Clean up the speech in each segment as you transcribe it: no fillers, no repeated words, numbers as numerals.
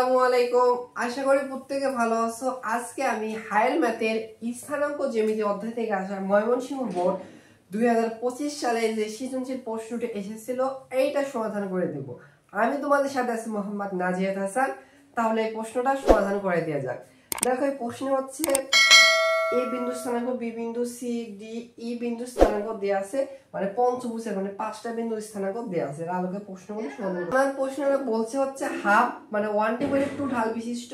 আসসালামু আলাইকুম। আশা করি প্রত্যেকে ভালো আছো। আজকে আমি হায়ার ম্যাথের স্থানাঙ্ক জ্যামিতি অধ্যায় থেকে আসা ময়মনসিংহ বোর্ড 2025 সালে যে সৃজনশীল প্রশ্নটি এসেছিল এইটা সমাধান করে দেব। আমি তোমাদের সাথে আছি মোহাম্মদ নাজিয়াত হাসান। তাহলে এই প্রশ্নটা সমাধান করে দেওয়া যাক। দেখো এই প্রশ্ন হচ্ছে এ বিন্দু স্থানাঙ্ক, বি বিন্দু, সি ডি ই বিন্দু স্থানাঙ্ক দেয়া আছে, মানে পঞ্চভুজের মানে 5টা বিন্দু স্থানাঙ্ক দেয়া আছে। এর আলোকে প্রশ্নগুলো সমাধান করব। আমার প্রশ্নটা বলছে হচ্ছে হাফ মানে 1/2 ঢাল বিশিষ্ট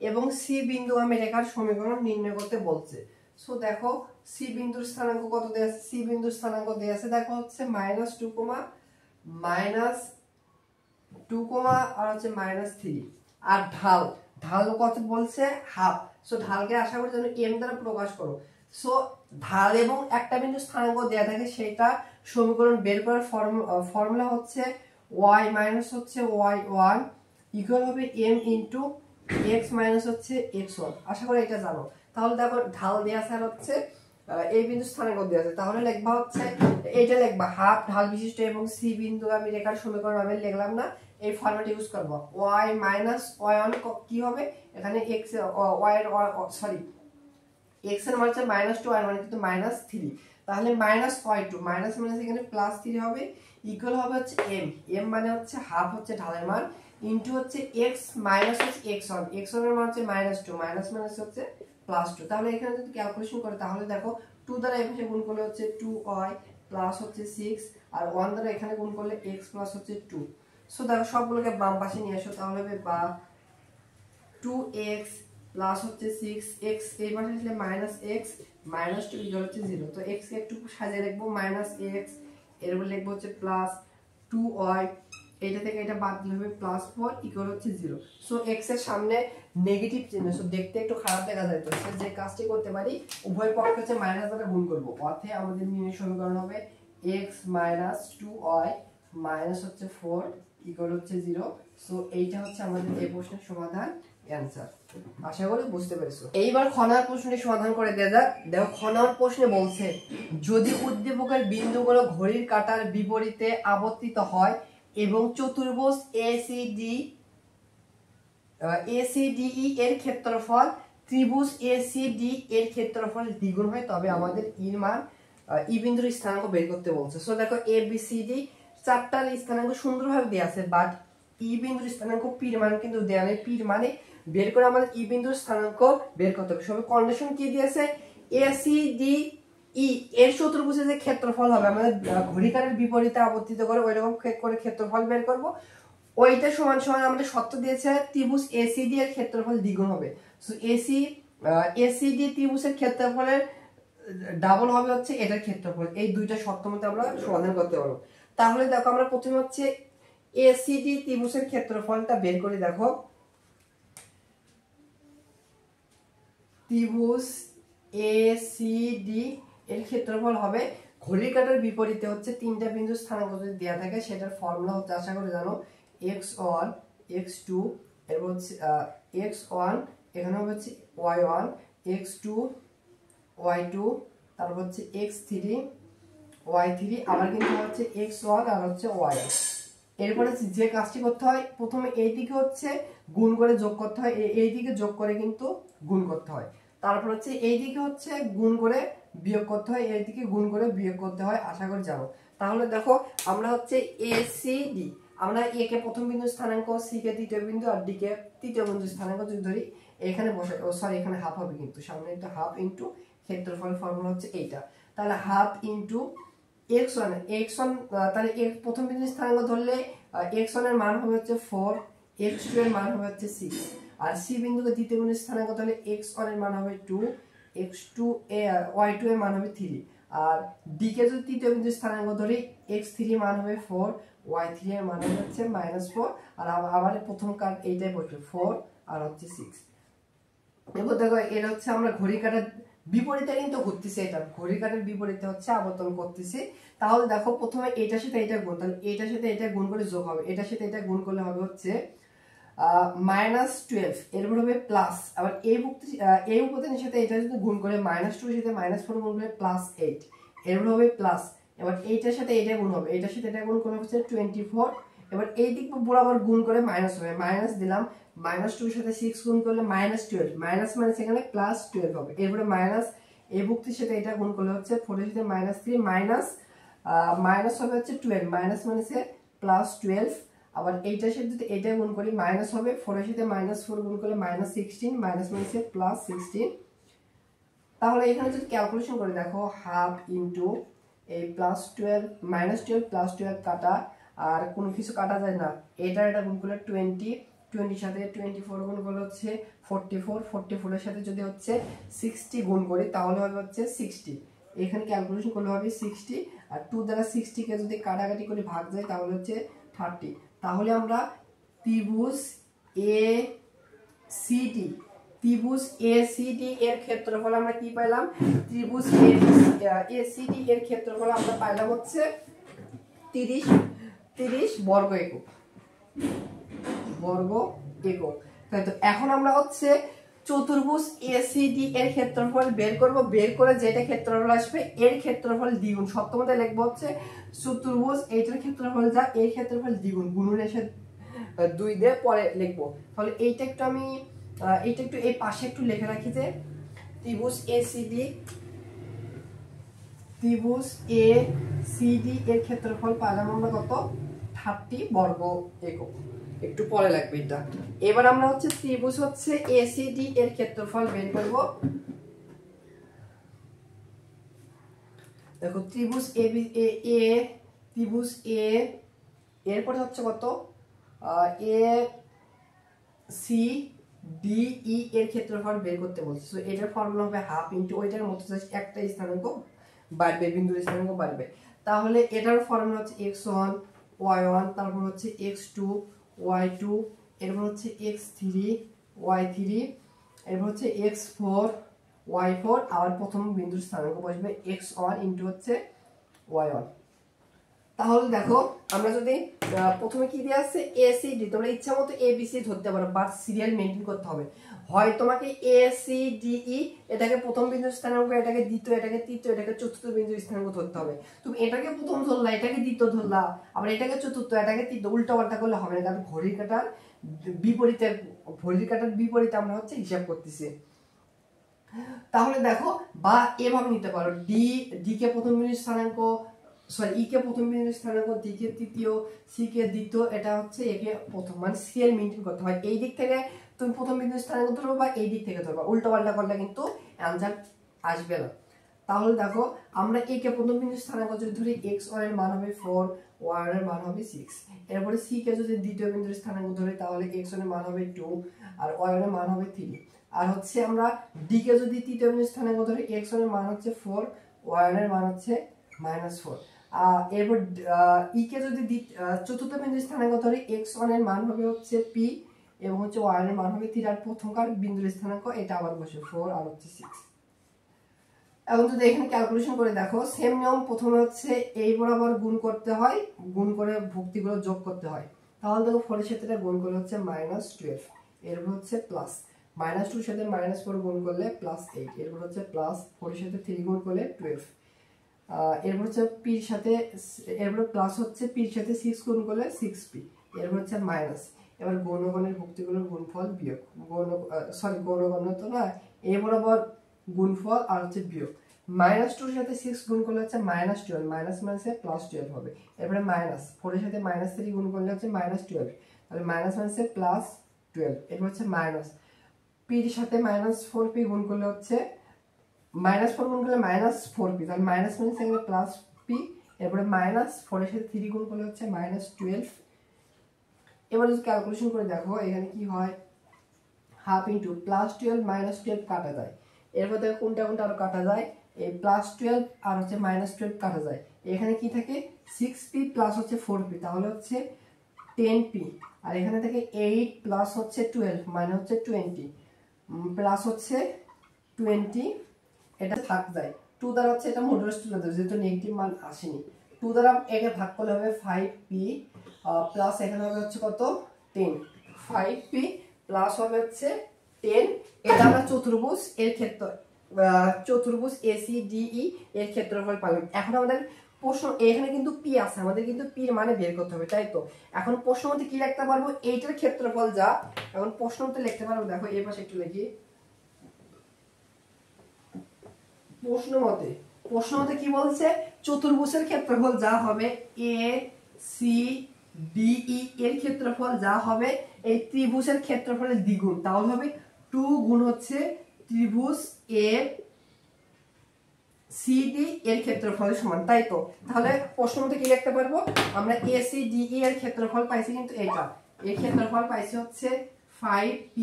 এবং সি বিন্দুগামী রেখার সমীকরণ নির্ণয় করতে বলছে। সো দেখো সি বিন্দুর স্থানাঙ্ক কত দেয়া আছে? সি বিন্দুর স্থানাঙ্ক দেয়া আছে দেখো হচ্ছে -2, আর হচ্ছে -3। আর ঢাল কত বলছে? হাফ। সো ঢালকে আশা করি যেন m দ্বারা প্রকাশ করো। সো ঢাল এবং একটা বিন্দু স্থানাঙ্ক দেয়া থাকে, সেটা সমীকরণ বের করার ফর্মুলা হচ্ছে y মাইনাস হচ্ছে y1 ইকুয়াল হবে m ইনটু x মাইনাস হচ্ছে x1। আশা করি এটা জানো। তাহলে দেখো ঢাল দেয়া আছে আর হচ্ছে এই বিন্দু স্থানাঙ্ক দেয়া আছে। তাহলে লিখবা হচ্ছে এটা লিখবা হাফ ঢাল বিশিষ্ট এবং সি বিন্দুগামী রেখার সমীকরণ আমি লিখলাম না, এই ফরম্যাট ইউজ করব। y মাইনাস y1 কি হবে? এখানে x y এর x এর মান হচ্ছে -2 আর মানে কিন্তু -3। তাহলে -y2 মাইনাস মাইনাস এখানে +3 হবে ইকুয়াল হবে হচ্ছে m মানে হচ্ছে হাফ হচ্ছে ঢালের মান ইনটু হচ্ছে x মাইনাস হচ্ছে x1 এর মান হচ্ছে -2 মাইনাস মাইনাস হচ্ছে +2। তাহলে এখানে যদি ক্যালকুলেশন করে তাহলে দেখো 2 দ্বারা এখানে গুণ করলে হচ্ছে 2y প্লাস হচ্ছে 6 আর 1 দ্বারা এখানে গুণ করলে x প্লাস হচ্ছে 2। সো দেখো সবগুলোকে বাম পাশে নিয়ে আসো। তাহলে হবে বা 2x প্লাস হচ্ছে 6x এই পাশে আসলে -x -2 ইকুয়াল হচ্ছে 0। তো x কে একটু সাজিয়ে লিখবো -x, এর উপর লিখবো হচ্ছে প্লাস 2y, এটা থেকে এটা বাদ দিলে হবে +4 ইকুয়াল হচ্ছে 0। সো x এর সামনে নেগেটিভ চিহ্ন, সো দেখতে একটু খারাপ দেখা যায়। তো যে কাজটি করতে পারি উভয় পক্ষে হচ্ছে মাইনাস দ্বারা গুণ করব। অতএব আমাদের নির্ণয় সমীকরণ হবে x 2y মাইনাস হচ্ছে 4 ইকুয়াল হচ্ছে 0। সো এইটা হচ্ছে আমাদের এই প্রশ্নের সমাধান অ্যানসার। আশা করি বুঝতে পেরেছো। এইবার খ নাম্বার প্রশ্নটি সমাধান করে দেয়া যাক। দেখো খ নাম্বার প্রশ্নে বলছে যদি উদ্দীপকের বিন্দুগুলো ঘড়ির কাঁটার বিপরীতে আবর্তিত হয় এবং চতুর্ভুজ ACDE এর ক্ষেত্রফল ত্রিভুজ ACD এর ক্ষেত্রফল দ্বিগুণ হয়, তবে আমাদের এর মান ই বিন্দুর স্থানাঙ্ক বের করতে বলছে। সো দেখো ABCD চারটার স্থানাঙ্ক সুন্দরভাবে দেয়া আছে, বাট ই বিন্দুর স্থানাঙ্ক পি এর মান কিন্তু দেয়া নেই। পি এর মানে বের করে আমাদের ই বিন্দুর স্থানাঙ্ক বের করতে হবে। সবে কন্ডিশন কি দিয়েছে? ACDE এর চতুর্ভুজের যে ক্ষেত্রফল হবে আমাদের ঘড়িকারের বিপরীতে আবর্তিত করে ওইরকম করে ক্ষেত্রফল বের করব। ওইটা সমান সমান আমাদের শর্ত দিয়েছে ত্রিভুজ ACD এর ক্ষেত্রফল দ্বিগুণ হবে। সো ACD ত্রিভুজের ক্ষেত্রফলের ডাবল হবে হচ্ছে এটার ক্ষেত্রফল। এই দুইটা শর্ত মতে আমরা সমাধান করতে পারবো। তাহলে দেখো আমরা প্রথমে হচ্ছে ACD ত্রিভুজের ক্ষেত্রফলটা বের করে দেখো। ত্রিভুজ ACD এর ক্ষেত্রফল হবে ঘড়ির কাঁটার বিপরীতে হচ্ছে তিনটা বিন্দু স্থানাঙ্ক যদি দেয়া থাকে সেটার ফর্মুলা হচ্ছে আশা করি জানো x1 x2 এরপর হচ্ছে x1 এখানে হবে হচ্ছে y1 x2 y2 তারপর হচ্ছে x3 y3 আবার কিন্তু হচ্ছে x1 আর হচ্ছে y1। এরপরে যে কাজটি করতে হয় প্রথমে এই দিকে হচ্ছে গুণ করে যোগ করতে হয়, এই দিকে যোগ করে কিন্তু গুণ করতে হয়। তারপর হচ্ছে এই দিকে হচ্ছে গুণ করে বিয়োগ করতে হয়, এই দিকে গুণ করে বিয়োগ করতে হয়, আশা করি জানো। তাহলে দেখো আমরা হচ্ছে ACD আমরা এ কে প্রথম বিন্দু স্থানাঙ্ক, সি কে দ্বিতীয় বিন্দু আর ডি কে তৃতীয় বিন্দু স্থানাঙ্ক যদি ধরি এখানে বসাই, সরি এখানে হাফ হবে কিন্তু সামনে একটা হাফ ইনটু ক্ষেত্রফল ফর্মুলা হচ্ছে এইটা। তাহলে হাফ ইনটু x1 তাহলে প্রথম বিন্দু স্থানাঙ্ক ধরলে x1 এর মান হবে হচ্ছে 4, x2 এর মান হবে হচ্ছে 6 আর সি বিন্দুকে দ্বিতীয় বিন্দু স্থানাঙ্ক ধরলে x1 এর মান হবে 2, x2 y2 এর মান হবে 3 আর ডি কে যদি তৃতীয় বিন্দু স্থানাঙ্ক ধরি x3 এর মান হবে 4, y3 এর মান হবে হচ্ছে -4 আর আবার প্রথম কার্ড এইটাই বসবে 4 আর হচ্ছে 6। এবার দেখো এটা হচ্ছে আমরা ঘড়ি কাঁটার বিপরীতে কিন্তু ঘুরতেছে, এটা ঘড়ি কাঁটার বিপরীতে হচ্ছে আবর্তন করতেছি। তাহলে দেখো প্রথমে এটার সাথে এটা গুণ, তাহলে এটার সাথে এটা গুণ করে যোগ হবে, এটার সাথে এটা গুণ করলে হবে হচ্ছে -12 এরপর হবে প্লাস, আবার এই উপাদানের সাথে এটা যদি গুণ করে -2 এর সাথে -4 গুণ করলে +8 এরপর হবে প্লাস, এবার এইটার সাথে এটা গুণ হবে, এটার সাথে এটা গুণ করলে হচ্ছে 24, এবার এই দিক বরাবর গুণ করে মাইনাস হবে, মাইনাস দিলাম -2 এর সাথে 6 গুণ করলে -12, মাইনাস মানে সেখানে +12 হবে। এরপরে মাইনাস এই ভুক্তির সাথে এটা গুণ করলে হচ্ছে 4 এর সাথে -3 মাইনাস হবে হচ্ছে 12, মাইনাস মানে সে +12। আবার এইটার সাথে যদি এটা গুণ করি মাইনাস হবে, 4 এর সাথে -4 গুণ করলে -16, মাইনাস মানে সে +16। তাহলে এখানে যদি ক্যালকুলেশন করে দেখো, হাফ ইন্টু এই +12 -12 +12 কাটা, আর কোনো কিছু কাটা যায় না, এটা গুণ করলে 20, 20 সাথে 24 গুণ করলে হচ্ছে 44, 44 এর সাথে যদি হচ্ছে 60 গুণ করি তাহলে হবে হচ্ছে 60। এখানে ক্যালকুলেশন করলে হবে 60, আর 2 দ্বারা 60 কে যদি কাটাকাটি করে ভাগ যায় তাহলে হচ্ছে 30। তাহলে আমরা ত্রিভুজ ACD এর ক্ষেত্রফল আমরা কি পাইলাম? ত্রিভুজ ACD এর ক্ষেত্রফল আমরা পাইলাম হচ্ছে 30 বর্গ একক। তাই তো এখন আমরা হচ্ছে চতুর্ভুজ ACD এর ক্ষেত্রফল বের করব। বের করে যেটা ক্ষেত্রফল আসবে এর ক্ষেত্রফল দ্বিগুণ। সপ্তমতে লিখবো হচ্ছে চতুর্ভুজ এইটার ক্ষেত্রফল যা এর ক্ষেত্রফল দ্বিগুণ, গুণন এসে 2 দিয়ে পরে লিখবো। তাহলে এইটা একটু আমি এই পাশে একটু লিখে রাখি যে ত্রিভুজ ACD এর ক্ষেত্রফল পাইলাম আমরা কত? 30 বর্গ একক। একটু পরে লাগবে এটা। এবার আমরা হচ্ছে ত্রিভুজ হচ্ছে ACD এর ক্ষেত্রফল বের করব। দেখো ত্রিভুজ A এরপরে হচ্ছে কত? ACDE এর ক্ষেত্রফল বের করতে বলছে। সো এটার ফর্মুলা হবে হাফ ইনটু ওইটার মধ্যে জাস্ট একটা স্থানাঙ্ক বাড়বে, বিন্দুর স্থানাঙ্ক বাড়বে। তাহলে এটার ফর্মুলা হচ্ছে x1 y1, তারপর হচ্ছে x2 y2, এরপর হচ্ছে x3 y3, এরপর হচ্ছে x4 y4, আবার প্রথম বিন্দুর স্থানাঙ্ক বসবে x1 ইনটু হচ্ছে y1। তাহলে দেখো আমরা যদি প্রথমে কি দিয়ে আসছে ACD, তোমরা ইচ্ছা মতো ABC ধরতে পারো, বাট সিরিয়াল মেইনটেইন করতে হবে। হয় তোমাকে ACDE এটাকে প্রথম বিন্দুর স্থানাঙ্ক, এটাকে দ্বিতীয়, এটাকে তৃতীয়, এটাকে চতুর্থ বিন্দুর স্থানাঙ্ক ধরতে হবে। তুমি এটাকে প্রথম ধরলা, এটাকে দ্বিতীয় ধরলা, আবার এটাকে চতুর্থ, এটাকে তৃতীয়, উল্টা পাল্টা করলে হবে না, কারণ ঘড়ির কাঁটার বিপরীতে আমরা হচ্ছে হিসাব করতেছি। তাহলে দেখো বা এভাবে নিতে পারো, ডি কে প্রথম বিন্দুর স্থানাঙ্ক, ই কে প্রথম বিন্দুর স্থানাঙ্ক, ডি কে তৃতীয়, সি কে দ্বিতীয়, এটা হচ্ছে এ কে প্রথম, মানে সিরিয়াল মেইনটেইন করতে হয়। এই দিক থেকে তুমি প্রথম বিন্দুর স্থানাঙ্ক ধরবা বা এই দিক থেকে ধরবা, উল্টো পাল্টা করলে কিন্তু অ্যানসার আসবে না। তাহলে দেখো আমরা এ কে প্রথম বিন্দুর স্থানাঙ্ক যদি ধরি x1 এর মান হবে 4, y1 এর মান হবে 6। এরপরে সি কে যদি দ্বিতীয় বিন্দুর স্থানাঙ্ক ধরি তাহলে x1 এর মান হবে 2 আর y1 এর মান হবে 3। আর হচ্ছে আমরা ডি কে যদি তৃতীয় বিন্দুর স্থানাঙ্ক ধরি x1 এর মান হচ্ছে 4, y1 এর মান হচ্ছে -4। এরপর ই কে যদি চতুর্থ বিন্দুর স্থানাঙ্ক ধরি x1 এর মান হবে হচ্ছে p এবং হচ্ছে y1 এর মান হবে 3, আর প্রথমকার বিন্দুর স্থানাঙ্ক এটা আবার বসে 4 আর হচ্ছে 6। এখন যদি এখানে ক্যালকুলেশন করে দেখো, সেম নিয়ম, প্রথমে হচ্ছে এই বরাবর গুণ করতে হয়, গুণ করে ভুক্তিগুলো যোগ করতে হয়। তাহলে দেখো 4 এর সাথে এটা গুণ করলে হচ্ছে -12, এরপর হচ্ছে প্লাস -2 এর সাথে -4 গুণ করলে +8, এরপর হচ্ছে প্লাস 4 এর সাথে 3 গুণ করলে 12, এরপর হচ্ছে পি এর সাথে, এরপর প্লাস হচ্ছে পি এর সাথে 6 গুণ করলে 6p, এরপর হচ্ছে মাইনাস। এবার গৌণগণের ভুক্তিগুলোর গুণফল বিয়োগ, গৌণগণ তো না, এই বরাবর গুণফল আর হচ্ছে বিয়োগ। -2 এর সাথে 6 গুণ করলে হচ্ছে -12, মাইনাস মাইনাসে +12 হবে। এরপরে মাইনাস 4 এর সাথে -3 গুণ করলে হচ্ছে -12, তাহলে মাইনাস মাইনাসে +12। এরপর হচ্ছে মাইনাস পি এর সাথে -4p গুণ করলে হচ্ছে -4 গুণ করলে -4p, তাহলে মাইনাস মানে সেখানে +p, এরপরে -4 এর সাথে 3 গুণ করলে হচ্ছে -12। এবার যদি ক্যালকুলেশন করে দেখো এখানে কি হয়, হাফ ইনটু +12 -12 কাটা যায়, এরপর দেখো কোনটা কোনটা আরো কাটা যায়, এই +12 আর হচ্ছে -12 কাটা যায়, এখানে কি থাকে 6p প্লাস হচ্ছে 4p, তাহলে হচ্ছে 10p, আর এখানে থেকে 8 প্লাস হচ্ছে 12 মানে হচ্ছে 20 প্লাস হচ্ছে 20, এটা ভাগ যায় 2 দ্বারা, হচ্ছে এটা মডুলাস তুলে দেবে যেহেতু নেগেটিভ মান আসেনি। 2 দ্বারা একে ভাগ করলে হবে 5p প্লাস এখানে হবে হচ্ছে কত 10, 5p প্লাস হবে হচ্ছে 10। এটা আমরা চতুর্ভুজ এর ক্ষেত্র, চতুর্ভুজ ACDE এর ক্ষেত্রফল পাইলাম। এখন আমাদের প্রশ্ন এখানে কিন্তু পি আছে, আমাদের কিন্তু পির মানে বের করতে হবে, তাই তো। এখন প্রশ্ন মতে কি লিখতে পারবো, এইটার ক্ষেত্রফল যা। এখন প্রশ্ন মতে লিখতে পারবো, দেখো এই পাশে একটু লিখি। প্রশ্ন মতে কি বলছে, চতুর্ভুজের ক্ষেত্রফল যা হবে এ সি ডি ই এর ক্ষেত্রফল যা হবে এই ত্রিভুজের ক্ষেত্রফলের দ্বিগুণ, তাহলে হবে 2 গুণ হচ্ছে ত্রিভুজ এ সিডি এর ক্ষেত্রফলের সমান, তাই তো। তাহলে প্রশ্ন মতে কি লিখতে পারবো, আমরা এসিডি এর ক্ষেত্রফল পাইছি কিন্তু এটা, এর ক্ষেত্রফল পাইছি হচ্ছে 5p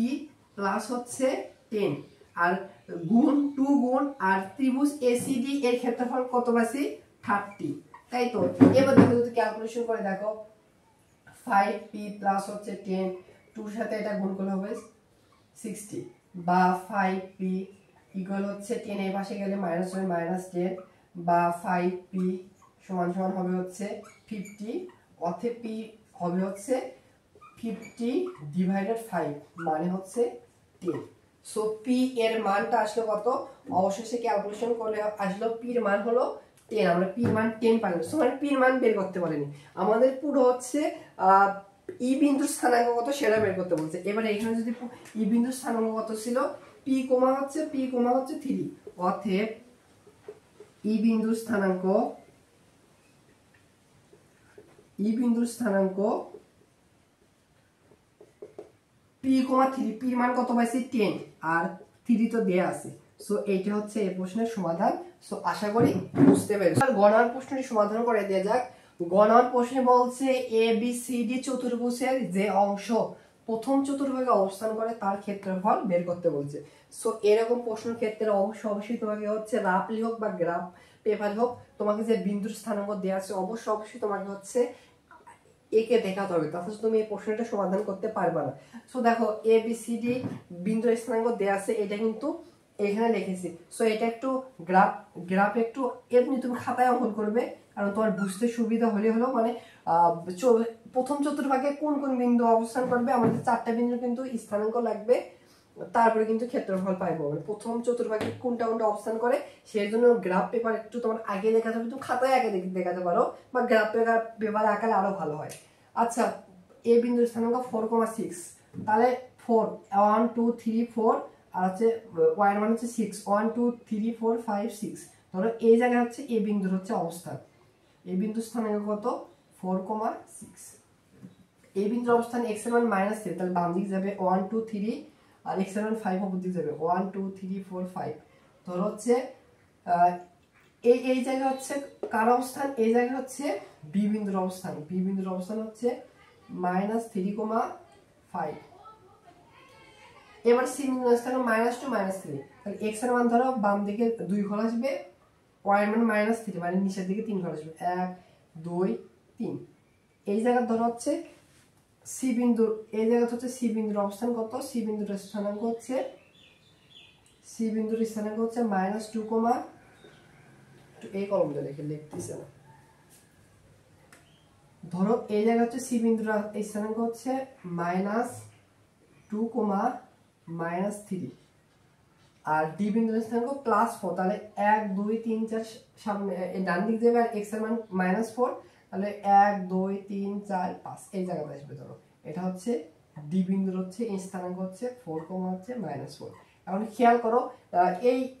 প্লাস হচ্ছে 10, আর গুণ 2 গুণ, আর ত্রিভুজ এসিডি এর ক্ষেত্রফল কত পাইছি 30, তাই তো। এবার দেখো যদি ক্যালকুলেশন করে দেখো 5p প্লাস হচ্ছে 10, 2 এর সাথে এটা গুণ করলে হবে 60, বা 5p ইকুয়াল হচ্ছে 10 এই পাশে গেলে মাইনাস হবে -10, বা 5p সমান সমান হবে হচ্ছে 50, অতএব p হবে হচ্ছে 50 ডিভাইডেড 5 মানে হচ্ছে 10। সো p এর মানটা আসলো কত, অবশেষে ক্যালকুলেশন করলে আসলো p এর মান হলো 10, আমরা p এর মান 10 পাইলাম। সো মানে p এর মান বের করতে পারিনি, আমাদের পুরো হচ্ছে ই বিন্দুর স্থানাঙ্ক কত সেটা বের করতে বলছে। এবারে এখানে যদি ই বিন্দুর স্থানাঙ্ক কত ছিল, p হচ্ছে 3, অতএব ই বিন্দুর স্থানাঙ্ক p3, p এর মান কত পাইছি 10, আর 3 তো দেয়া আছে। সো এইটা হচ্ছে এই প্রশ্নের সমাধান। সো আশা করি বুঝতে পেরেছো। আর গণনার প্রশ্নটি সমাধান করে দেয়া যাক। গণনার প্রশ্নে বলছে এ বি সি ডি চতুর্ভুজের যে অংশ প্রথম চতুর্ভাগে অবস্থান করে তার ক্ষেত্রফল বের করতে বলছে। সো এরকম প্রশ্নের ক্ষেত্রে অবশ্যই তোমাকে হচ্ছে রাফলি হোক বা গ্রাফ পেপার হোক, তোমাকে যে বিন্দুর স্থানাঙ্ক দেওয়া আছে অবশ্যই তোমাকে হচ্ছে একে দেখাতে হবে, তাহলে তুমি এই প্রশ্নটা সমাধান করতে পারবে না। সো দেখো এ বি সি ডি বিন্দুর স্থানাঙ্ক দেওয়া আছে, এটা কিন্তু এখানে লিখেছি। সো এটা একটু গ্রাফ একটু এমনি তুমি খাতায় অঙ্কন করবে, কারণ তোমার বুঝতে সুবিধা হলো মানে প্রথম চতুর্ভাগে কোন কোন বিন্দু অবস্থান করবে, আমাদের 4টা বিন্দু কিন্তু স্থানাঙ্ক লাগবে, তারপরে কিন্তু ক্ষেত্রফল পাইবো। মানে প্রথম চতুর্ভাগে কোনটা অবস্থান করে সেই জন্য গ্রাফ পেপার একটু তোমার আগে দেখাতে হবে, তুমি খাতায় আগে দেখাতে পারো, বা গ্রাফ পেপার আঁকালে আরো ভালো হয়। আচ্ছা, এ বিন্দুর স্থানাঙ্ক 4,6, তাহলে 4 1 2 3 4, আর হচ্ছে ওয়াই মান হচ্ছে 6, 1 2 3 4 5 6, ধরো এই জায়গায় হচ্ছে এ বিন্দুর হচ্ছে অবস্থান, এই বিন্দুর স্থানাঙ্ক কত 4,6, এই বিন্দুর অবস্থান x এর মান -3, তাহলে বাম দিকে যাবে 1 2 3, আর x এর মান 5 অপর দিকে যাবে 1 2 3 4 5, ধরো হচ্ছে এই জায়গা হচ্ছে কার অবস্থান, এই জায়গা হচ্ছে বি বিন্দুর অবস্থান, বি বিন্দুর অবস্থান হচ্ছে -3,5, এবার সি বিন্দুর অবস্থান -2 -3, তাহলে x এর মান ধরো বাম দিকে 2 ঘর আসবে, y এর মান -3 মানে নিচের দিকে 3 ঘর আসবে, 1 2 3, এই জায়গা ধরো হচ্ছে সি বিন্দু, এই জায়গা হচ্ছে সি বিন্দুর অবস্থান কত, সি বিন্দুর স্থানাঙ্ক হচ্ছে -2, এই কলম দিয়ে লিখতেছে না, ধরো এই জায়গা হচ্ছে সি বিন্দুর স্থানাঙ্ক হচ্ছে -2, -3, আর ডি বিন্দুর স্থানাঙ্ক +4, তাহলে 1 2 3 4 সামনে ডান দিক যাবে, আর এক্স এর মান -4, তাহলে 1 2 3 4 5 এই জায়গাতে আসবে। ধরো এটা হচ্ছে ডি বিন্দুর হচ্ছে স্থানাঙ্ক হচ্ছে 4, হচ্ছে -4। এখন খেয়াল করো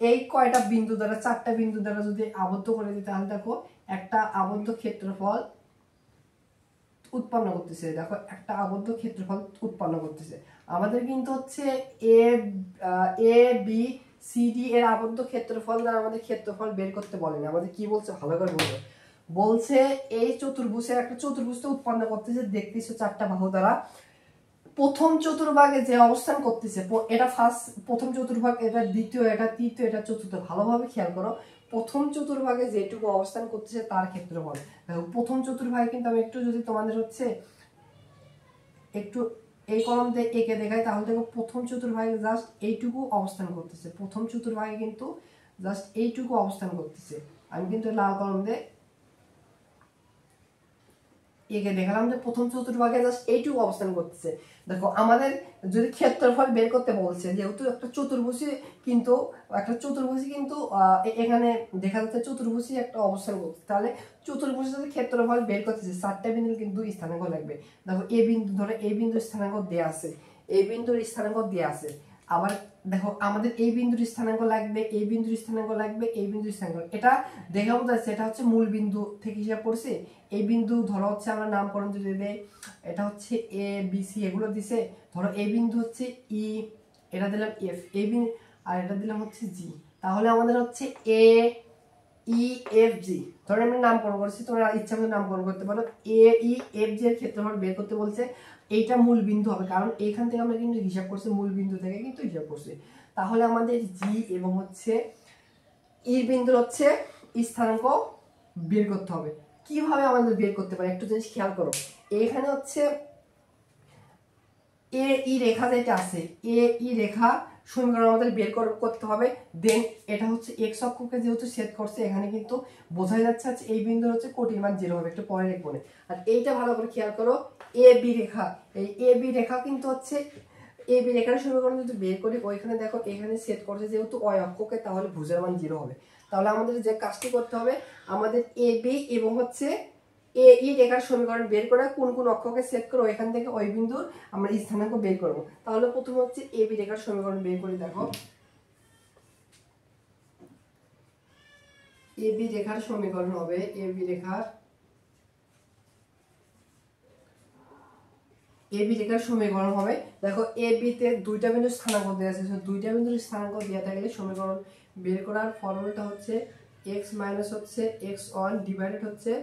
এই কয়টা বিন্দু দ্বারা, 4টা বিন্দু দ্বারা যদি আবদ্ধ করে দিই, তাহলে দেখো একটা আবদ্ধ ক্ষেত্রফল উৎপন্ন করতেছে, দেখো একটা আবদ্ধ ক্ষেত্রফল উৎপন্ন করতেছে। আমাদের কিন্তু হচ্ছে এ বি সি ডি এর আবদ্ধ ক্ষেত্রফল দ্বারা আমাদের ক্ষেত্রফল বের করতে বলেনি, আমাদের কি বলছে ভালো করে বলছে এই চতুর্ভুজের একটা চতুর্ভুজ উৎপন্ন করতেছে, দেখতেছো 4টা বাহু দ্বারা প্রথম চতুর্ভাগে যে অবস্থান করতেছে, এটা ফার্স্ট প্রথম চতুর্ভাগ, এটা দ্বিতীয়, এটা তৃতীয়, এটা চতুর্থ, ভালোভাবে খেয়াল করো প্রথম চতুর্ভাগে যেটুকু অবস্থান করতেছে তার ক্ষেত্রফল। দেখো প্রথম চতুর্ভাগে কিন্তু আমি একটু যদি তোমাদের হচ্ছে একটু এই কলম দিয়ে এঁকে দেখাই, তাহলে দেখো প্রথম চতুর্ভাগে জাস্ট এইটুকু অবস্থান করতেছে, প্রথম চতুর্ভাগে কিন্তু জাস্ট এইটুকু অবস্থান করতেছে। আমি কিন্তু লাল কলম দিয়ে একে দেখালাম যে প্রথম চতুর্ভাগে জাস্ট এইটুকু অবস্থান করতেছে। দেখো আমাদের যদি ক্ষেত্রফল বের করতে বলছে, যেহেতু একটা চতুর্ভুজে কিন্তু এখানে দেখা যাচ্ছে চতুর্ভুজে একটা অবস্থান করছে, তাহলে চতুর্ভুজে যদি ক্ষেত্রফল বের করতেছে 4টা বিন্দু কিন্তু স্থানাঙ্ক লাগবে। দেখো এই বিন্দু, ধরো এই বিন্দুর স্থানাঙ্ক দেয়া আছে, এই বিন্দুর স্থানাঙ্ক দেয়া আছে, আবার দেখো আমাদের এই বিন্দুর স্থানাঙ্ক লাগবে, এই বিন্দুর স্থানাঙ্ক লাগবে, এই বিন্দুর স্থানাঙ্ক, এটা দেখা বোঝাচ্ছে এটা হচ্ছে মূল বিন্দু থেকে হিসাব করছে। এই বিন্দু ধরো হচ্ছে আমরা নামকরণ যদি দেই, এটা হচ্ছে এ বি সি এগুলো দিছে, ধরো এই বিন্দু হচ্ছে ই, এটা দিলাম এফ, এই বিন্দু আর এটা দিলাম হচ্ছে জি, তাহলে আমাদের হচ্ছে এ ই এফ জি, ধরো আমরা নামকরণ করছি, তোমরা ইচ্ছা মতো নামকরণ করতে পারো। এ ই এফ জি এর ক্ষেত্রফল বের করতে বলছে, এইটা মূল বিন্দু হবে, কারণ এইখান থেকে আমরা কিন্তু হিসাব করছি, মূল বিন্দু থেকে কিন্তু হিসাব করছি। তাহলে আমাদের জি এবং হচ্ছে ই বিন্দুর হচ্ছে স্থানাঙ্ক বের করতে হবে। কিভাবে আমাদের বের করতে পারে একটু জিনিস খেয়াল করো, এখানে হচ্ছে এ ই রেখা যেটা আছে, এ ই রেখা সমীকরণ আমাদের বের করতে হবে। দেন এটা হচ্ছে এক্স অক্ষকে যেহেতু সেট করছে, এখানে কিন্তু বোঝাই যাচ্ছে এই বিন্দুর হচ্ছে কোটির মান 0 হবে, একটু পরে লিখবো না। আর এইটা ভালো করে খেয়াল করো, এ বি রেখা, এই এ বি রেখা কিন্তু হচ্ছে এ বি রেখার সমীকরণ যদি বের করি, ওইখানে দেখো এখানে সেট করছে যেহেতু ওয়াই অক্ষকে, তাহলে ভুজের মান 0 হবে। তাহলে আমাদের যে কাজটি করতে হবে, আমাদের এ বি এবং হচ্ছে এ ই রেখার সমীকরণ বের করে কোন কোন অক্ষকে সেট করো, এখান থেকে ওই বিন্দুর আমরা স্থানাঙ্ক বের করব। তাহলে প্রথমে হচ্ছে এ বি রেখার সমীকরণ বের করি। দেখো এ বি রেখার সমীকরণ হবে, এ বি রেখার সমীকরণ হবে, দেখো এ বি তে দুইটা বিন্দুর স্থানাঙ্ক দেওয়া আছে, দুইটা বিন্দুর স্থানাঙ্ক দেওয়া থাকলে সমীকরণ বের করার ফর্মুলাটা হচ্ছে x মাইনাস হচ্ছে x1 ডিভাইডেড হচ্ছে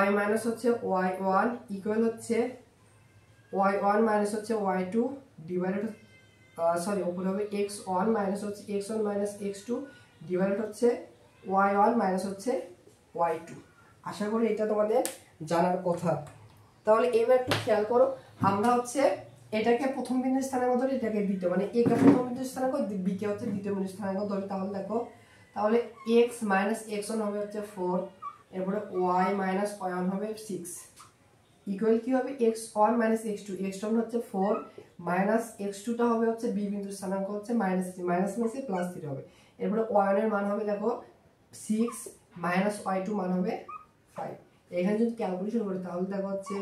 y মাইনাস হচ্ছে y1 ইকুয়াল হচ্ছে y1 মাইনাস হচ্ছে y2 ডিভাইডেড উপরে হবে x1 মাইনাস হচ্ছে x1 মাইনাস x2 ডিভাইডেড হচ্ছে y1 মাইনাস হচ্ছে y2। আশা করি এটা তোমাদের জানার কথা। তাহলে এবার একটু খেয়াল করো, আমরা হচ্ছে এটাকে প্রথম বিন্দুর স্থানাঙ্ক ধরি, এটাকে দ্বিতীয়, মানে a কে প্রথম বিন্দুর স্থানাঙ্ক, b কে হচ্ছে দ্বিতীয় বিন্দুর স্থানাঙ্ক ধরি। তাহলে দেখো, তাহলে x মাইনাস x1 হবে হচ্ছে 4, এরপরে y মাইনাস y1 হবে 6 ইকুয়াল কি হবে x1 মাইনাস x2, x1 হচ্ছে 4 মাইনাস x2 টা হবে হচ্ছে b বিন্দুর স্থানাঙ্ক হচ্ছে মাইনাস 3, মাইনাস মাইনাসে প্লাস 3 হবে। এরপরে y1 এর মান হবে দেখো 6 মাইনাস y2 মান হবে 5। এখানে যদি ক্যালকুলেশন করি তাহলে দেখো হচ্ছে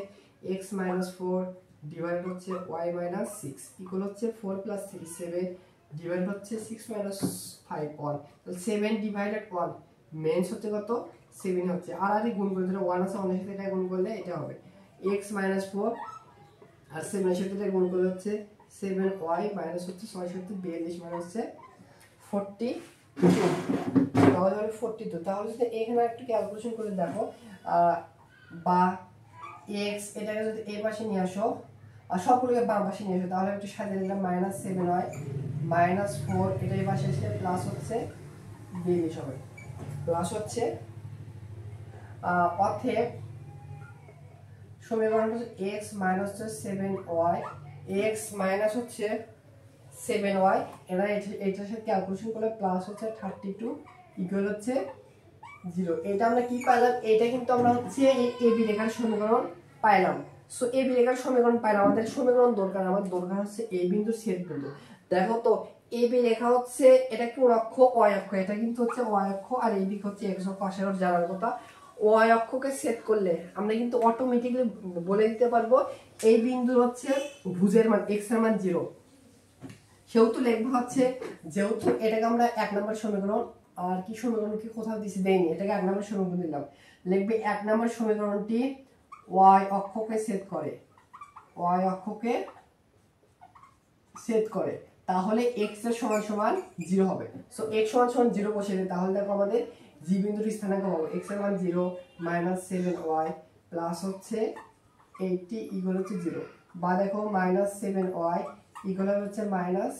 x মাইনাস 4 ডিভাইড হচ্ছে y মাইনাস 6 ইকুয়াল হচ্ছে 4 প্লাস 3 7 ডিভাইড হচ্ছে 6 মাইনাস 5 1, তাহলে 7 ডিভাইডেড 1 মেন্স হচ্ছে কত 7 হচ্ছে। আর আরে গুণ করে দিলে 1 আছে, 1 এর সাথে এটা গুণ করলে এটা হবে x মাইনাস 4 আর 7 এর সাথে এটা গুণ করলে হচ্ছে 7y মাইনাস হচ্ছে 6 এর সাথে 42 মানে হচ্ছে 42, তাহলে হবে 42। তাহলে যদি এখানে একটু ক্যালকুলেশন করে দেখো, বা x এটাকে যদি এই পাশে নিয়ে আসো আর সবগুলোকে বাম পাশে নিয়ে আসো, তাহলে একটু সাজিয়ে দিলাম মাইনাস 7y মাইনাস 4, এটা এই পাশে এসে প্লাস হচ্ছে 42 হবে, প্লাস হচ্ছে অতএব সমীকরণ হচ্ছে x মাইনাস হচ্ছে 7y, x মাইনাস হচ্ছে 7y, এটা এটার সাথে ক্যালকুলেশন করলে প্লাস হচ্ছে 32 ইকুয়াল হচ্ছে 0। এটা আমরা কি পাইলাম, এটা কিন্তু আমরা হচ্ছে এ বি রেখার সমীকরণ পাইলাম। সো এ বি রেখার সমীকরণ পাইলাম, আমাদের সমীকরণ দরকার, আমার দরকার হচ্ছে এই বিন্দু ছেদ বিন্দু। দেখো তো এ বি রেখা হচ্ছে এটা কোন অক্ষ, y অক্ষ, এটা কিন্তু হচ্ছে y অক্ষ আর এই দিক হচ্ছে x অক্ষ। আশা করি জানার কথা, y অক্ষকে সেট করলে আমরা কিন্তু অটোমেটিক্যালি বলে দিতে পারবো এই বিন্দুর হচ্ছে ভুজের মান x এর মান 0। সেহেতু লিখবো হচ্ছে, যেহেতু এটাকে আমরা 1 নম্বর সমীকরণ, আর কি সমীকরণ কি কোথাও দিছি দেইনি, এটাকে 1 নম্বর সমীকরণ দিলাম, লিখবে 1 নম্বর সমীকরণটি y অক্ষকে সেট করে, y অক্ষকে সেট করে, তাহলে x এর সমান সমান 0 হবে। সো x সমান সমান 0 বসিয়ে দিই, তাহলে দেখো আমাদের g বিন্দুর স্থানাঙ্ক হবে x এর মান 0 মাইনাস 7y প্লাস হচ্ছে 80 ইকুয়াল হচ্ছে 0, বা দেখো মাইনাস 7y ইকুয়াল হচ্ছে মাইনাস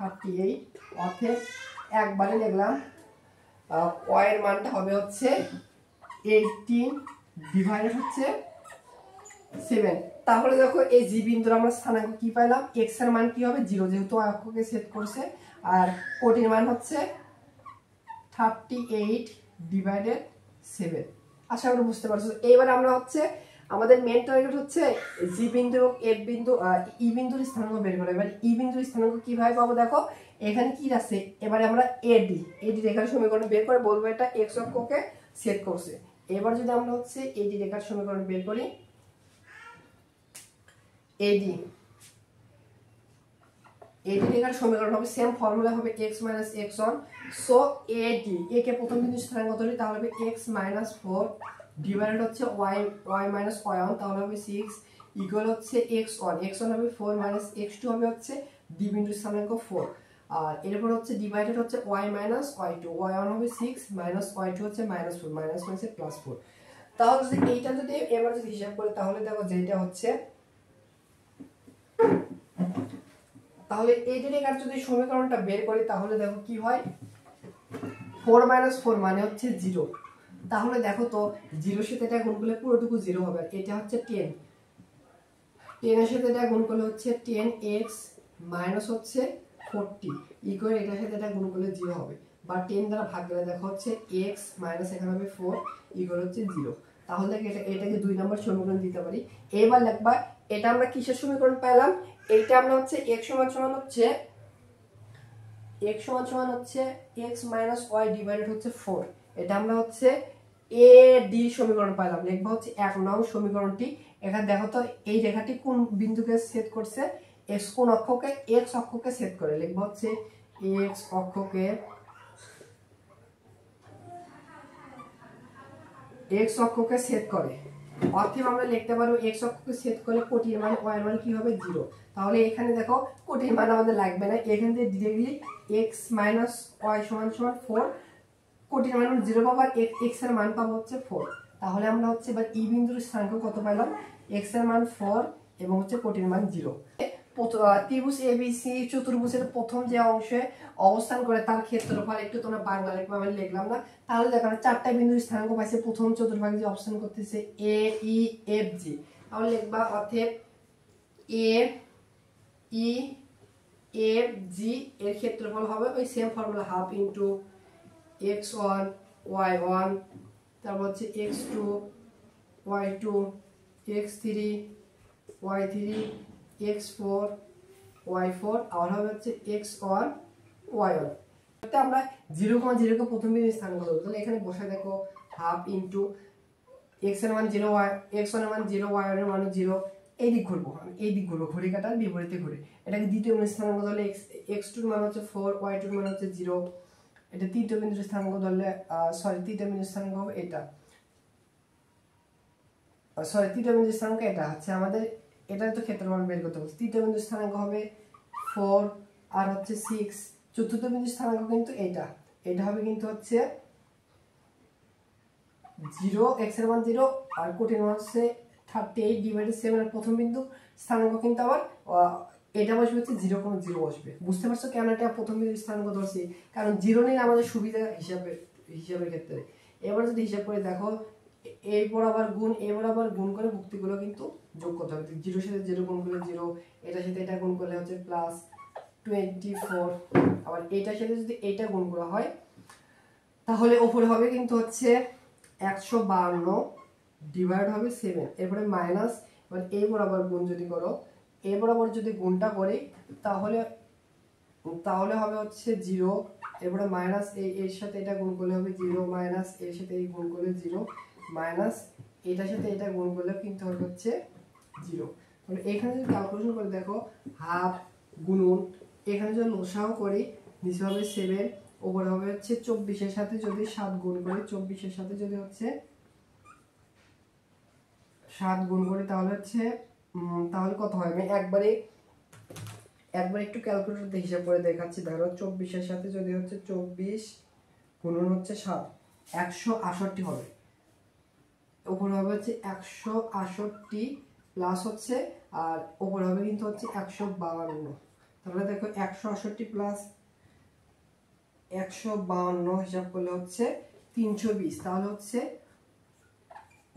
38। অর্থাৎ একবারে লিখলাম y এর মানটা হবে হচ্ছে 18 ডিভাইডেড হচ্ছে 7। তাহলে দেখো এই জি বিন্দুর আমরা স্থানাঙ্ক কি পাইলাম, x এর মান কি হবে 0, যেহেতু অক্ষকে সেট করছে, আর কোটির মান হচ্ছে 38 ডিভাইডেড 7। আশা করি বুঝতে পারছো। এইবার আমরা হচ্ছে আমাদের মেন টার্গেট হচ্ছে জি বিন্দু এবং এফ বিন্দু ই বিন্দুর স্থানাঙ্ক বের করা। এবার ই বিন্দুর স্থানাঙ্ক কিভাবে পাবো দেখো, এখানে কি আছে, এবারে আমরা এডি রেখার সমীকরণ বের করে বলবো এটা এক্স অক্ষকে ছেদ করছে। এবার যদি আমরা হচ্ছে এডি রেখার সমীকরণ বের করি, এডি রেখার সমীকরণ হবে সেম ফর্মুলা হবে x - x1। সো এডি কে প্রথম বিন্দু স্থানাঙ্ক ধরি, তাহলে হবে x - 4 ডিভাইডেড হচ্ছে y - y1, তাহলে হবে 6 ইকুয়াল হচ্ছে x1 হবে 4 - x2 হবে হচ্ছে ডি বিন্দু স্থানাঙ্ক 4, আর এরপর হচ্ছে ডিভাইডেড হচ্ছে y - y2, y1 হবে 6 y2 হচ্ছে -4, মাইনাস হচ্ছে +4। তাহলে যদি এইটা যদি এবার যদি হিসাব করি, তাহলে দেখো যেটা হচ্ছে, তাহলে এই রেখার যদি সমীকরণটা বের করি তাহলে দেখো কি হয়, 4 - 4 মানে হচ্ছে 0। তাহলে দেখো তো 0 সাথে এটা গুণ করলে পুরোটুকু 0 হবে, আর এটা হচ্ছে 10 এর সাথে এটা গুণ করলে হচ্ছে 10x মাইনাস হচ্ছে 40 ইকুয়াল এটার সাথে এটা গুণ করলে 0 হবে, বা 10 দ্বারা ভাগ দিলে দেখো হচ্ছে x মাইনাস এখানে হবে 4 ইকুয়াল হচ্ছে 0। তাহলে এটাকে 2 নম্বর সমীকরণ দিতে পারি। এবার লিখবা এটা আমরা কিসের সমীকরণ পেলাম, এইটা আমরা হচ্ছে x সমান হচ্ছে x মাইনাস y ডিভাইডেড হচ্ছে 4, এটা আমরা হচ্ছে এ ডি সমীকরণ পাইলাম। লিখবা হচ্ছে 1 নং সমীকরণটি। এখানে দেখো তো এই রেখাটি কোন বিন্দুকে ছেদ করছে, x কোন অক্ষকে, x অক্ষকে ছেদ করে। লিখবা হচ্ছে x অক্ষকে ছেদ করে, অর্থাৎ আমরা লিখতে পারবো x অক্ষকে ছেদ করে কোটির মান y এর মান কি হবে 0। তাহলে এখানে দেখো কোটির মান আমাদের লাগবে না, এখান থেকে ডিরেক্টলি x মাইনাস y সমান 4 কোটির মান 0 পাবো, আর x এর মান পাবো হচ্ছে 4। তাহলে আমরা হচ্ছে এবার ই বিন্দুর স্থানাঙ্ক কত পেলাম, x এর মান 4 এবং হচ্ছে কোটির মান 0। ত্রিভুজ এবিসি চতুর্ভুজের প্রথম যে অংশে অবস্থান করে তার ক্ষেত্রফল একটু তোমরা বাংলা লিখবা, আমি লিখলাম না। তাহলে দেখো চারটা বিন্দুর স্থানাঙ্ক পাইছে প্রথম চতুর্ভাগে যে অবস্থান করতেছে এ ই এফ জি। তাহলে লিখবা অতএব এ ই এফ জি এর ক্ষেত্রফল হবে ওই same formula half into x1 y1, তারপর হচ্ছে x2 y2 x3 y3 x4 y4, আর হবে হচ্ছে x1 y1। আমরা 0,0 কে প্রথম বিন্দু স্থানাঙ্ক দেব, তাহলে এখানে বসে দেখো হাফ ইনটু x এর মান 0 y x1 এর মান 0 y1 এর মান 0, এই দিক ঘুরবো, এই দিক ঘুরবো, ঘড়ি কাঁটার বিপরীতে ঘুরে। এটাকে দ্বিতীয় বিন্দু স্থানাঙ্ক ধরলে x2 এর মান হচ্ছে 4 y2 এর মান হচ্ছে 0। এটা তৃতীয় বিন্দুর স্থানাঙ্ক ধরলে তৃতীয় বিন্দুর স্থানাঙ্ক হবে এটা, তৃতীয় বিন্দুর স্থানাঙ্ক এটা হচ্ছে আমাদের, এটা তো ক্ষেত্রফল বের করতে হবে। তৃতীয় বিন্দুর স্থানাঙ্ক হবে 4 আর হচ্ছে 6। চতুর্থ বিন্দুর স্থানাঙ্ক কিন্তু এটা হবে কিন্তু হচ্ছে 0, x এর মান 0 আর কোটির মান হচ্ছে 38 ডিভাইডেড 7। এর প্রথম বিন্দু স্থানাঙ্ক কিন্তু আবার এটা বসবে হচ্ছে 0,0 বসবে। বুঝতে পারছো কেন এটা প্রথম বিন্দু স্থানাঙ্ক ধরছি, কারণ 0 নেই আমাদের সুবিধা হিসাবের ক্ষেত্রে। এবার যদি হিসাব করে দেখো এই বরাবর গুণ এই বরাবর গুণ করে ভুক্তিগুলো কিন্তু যোগ করতে হবে। 0 সাথে 0 গুণ করলে 0, এটার সাথে এটা গুণ করলে হচ্ছে প্লাস 24, আবার এটার সাথে যদি এটা গুণ করা হয় তাহলে উপরে হবে কিন্তু হচ্ছে 152 ডিভাইড হবে 7, এরপরে মাইনাস। এবার এই বরাবর গুণ যদি করো, এই বরাবর যদি গুণটা করি তাহলে হবে হচ্ছে 0, এরপরে মাইনাস এর সাথে এটা গুণ করলে হবে 0, মাইনাস এর সাথে এই গুণ করলে 0, মাইনাস এটার সাথে এটা গুণ করলে কিন্তু হবে হচ্ছে 0। তাহলে এখানে যদি ক্যালকুলেশন করে দেখো হাফ গুণন, এখানে যদি লসাও করি নিচে হবে 7, উপরে হবে হচ্ছে 24 এর সাথে যদি 7 গুণ করি, 24 এর সাথে যদি হচ্ছে 7 গুণ করি তাহলে হচ্ছে তাহলে কত হয়, আমি একবার একটু ক্যালকুলেটর দিয়ে হিসাব করে দেখাচ্ছি। ধরো 24 এর সাথে যদি হচ্ছে 24 গুণন হচ্ছে 7, 168 হবে। উপরে হবে হচ্ছে 168 প্লাস হচ্ছে, আর উপরে হবে কিন্তু হচ্ছে 152। তাহলে দেখো 168 প্লাস 152 হিসাব করলে হচ্ছে 320। তাহলে হচ্ছে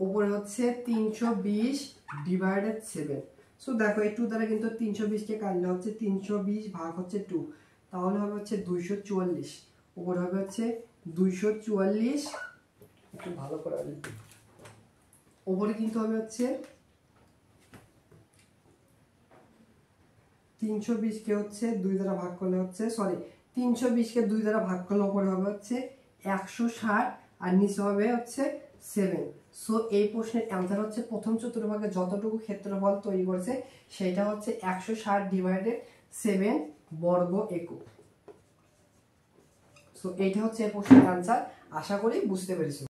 উপরে হচ্ছে 320 ডিভাইডেড 7। সো দেখো এই 2 দ্বারা কিন্তু 320 কে কাটলে হচ্ছে 320 ভাগ হচ্ছে 2, তাহলে হবে হচ্ছে 244। উপরে হবে হচ্ছে 244, একটু ভালো করে ওপরে কিন্তু হবে হচ্ছে 320 কে হচ্ছে 2 দ্বারা ভাগ করলে হচ্ছে 320 কে 2 দ্বারা ভাগ করলে উপরে হবে হচ্ছে 160 আর নিচে হবে হচ্ছে 7। সো এই প্রশ্নের অ্যান্সার হচ্ছে প্রথম চতুর্ভাগে যতটুকু ক্ষেত্রফল তৈরি করেছে সেটা হচ্ছে 160 ডিভাইডেড 7 বর্গ একক। সো এইটা হচ্ছে এই প্রশ্নের অ্যান্সার। আশা করি বুঝতে পেরেছো।